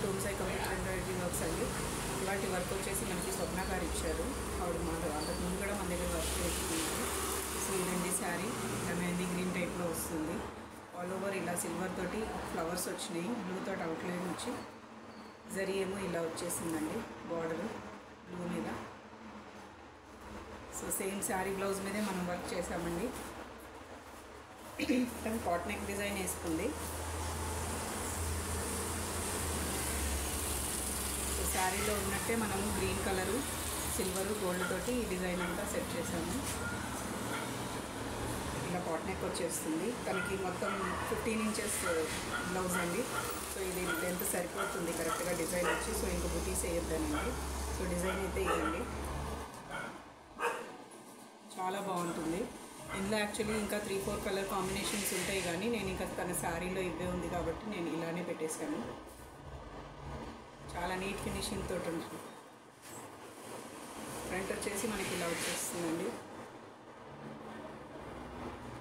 టూమ్సై computer embroidery works అండి. ఇలాంటి work వచ్చేసి మనకి స్వప్న గారు ఇచ్చారు. ఆవిడ అంతకు ముందు కూడా మన దగ్గర వర్క్ చేస్తున్నారు. సో ఇదండి శారీ, ఇలా మెహందీ గ్రీన్ టైప్లో వస్తుంది. ఆల్ ఓవర్ ఇలా సిల్వర్ తోటి ఫ్లవర్స్ వచ్చినాయి, బ్లూ తోటి అవుట్లైన్ వచ్చి జరీ ఏమో ఇలా వచ్చేసిందండి బార్డర్ బ్లూ మీద. సో సేమ్ శారీ బ్లౌజ్ మీదే మనం వర్క్ చేసామండి. కానీ కాట్ నెక్ డిజైన్ వేసుకుంది. సో శారీలో ఉన్నట్టే మనము గ్రీన్ కలరు సిల్వరు గోల్డ్ తోటి ఈ డిజైన్ అంతా సెట్ చేసాము. ఇలా కాట్ నెక్ వచ్చేస్తుంది. తనకి మొత్తం 15 ఇంచెస్ బ్లౌజ్ అండి. సో ఇది లెంత్ సరిపోతుంది కరెక్ట్గా డిజైన్ వచ్చి. సో ఇంకా బుటీస్ వేయొద్దనండి. సో డిజైన్ అయితే ఇదండి, చాలా బాగుంటుంది. ఇందులో యాక్చువల్లీ ఇంకా 3-4 కలర్ కాంబినేషన్స్ ఉంటాయి, కానీ నేను ఇంకా తన శారీలో ఇవే ఉంది కాబట్టి నేను ఇలానే పెట్టేశాను. చాలా నీట్ ఫినిషింగ్ తోటి ఉంటుంది. ఫ్రంట్ వచ్చేసి మనకి ఇలా వచ్చేస్తుందండి.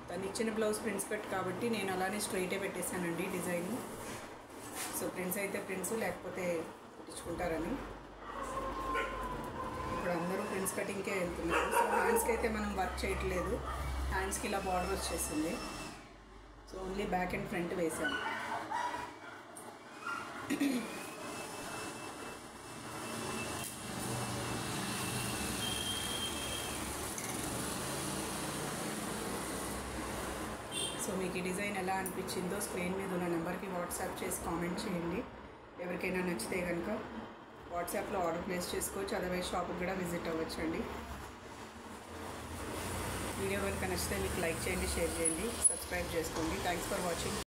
తను ఇచ్చిన బ్లౌజ్ ప్రింట్స్ కట్ కాబట్టి నేను అలానే స్ట్రైటే పెట్టేశానండి డిజైన్. సో ప్రింట్స్ అయితే ప్రింట్స్, లేకపోతే కుట్టించుకుంటారని. ఇప్పుడు అందరూ ప్రింట్స్ కటింగ్కే వెళ్తున్నారు. సో హ్యాండ్స్కి అయితే మనం వర్క్ చేయట్లేదు. హ్యాండ్స్కి ఇలా బార్డర్ వచ్చేసింది. So only back and front వేసాను. సో మీకు ఈ డిజైన్ ఎలా అనిపించిందో స్క్రీన్ మీద ఉన్న నెంబర్కి వాట్సాప్ చేసి కామెంట్ చేయండి. ఎవరికైనా నచ్చితే కనుక వాట్సాప్లో ఆర్డర్ ప్లేస్ చేసుకోవచ్చు. అదర్వైజ్ షాప్కి కూడా విజిట్ అవ్వచ్చండి. వీడియో కనుక నచ్చితే మీకు లైక్ చేయండి, షేర్ చేయండి, సబ్స్క్రైబ్ చేసుకోండి. Thanks for watching.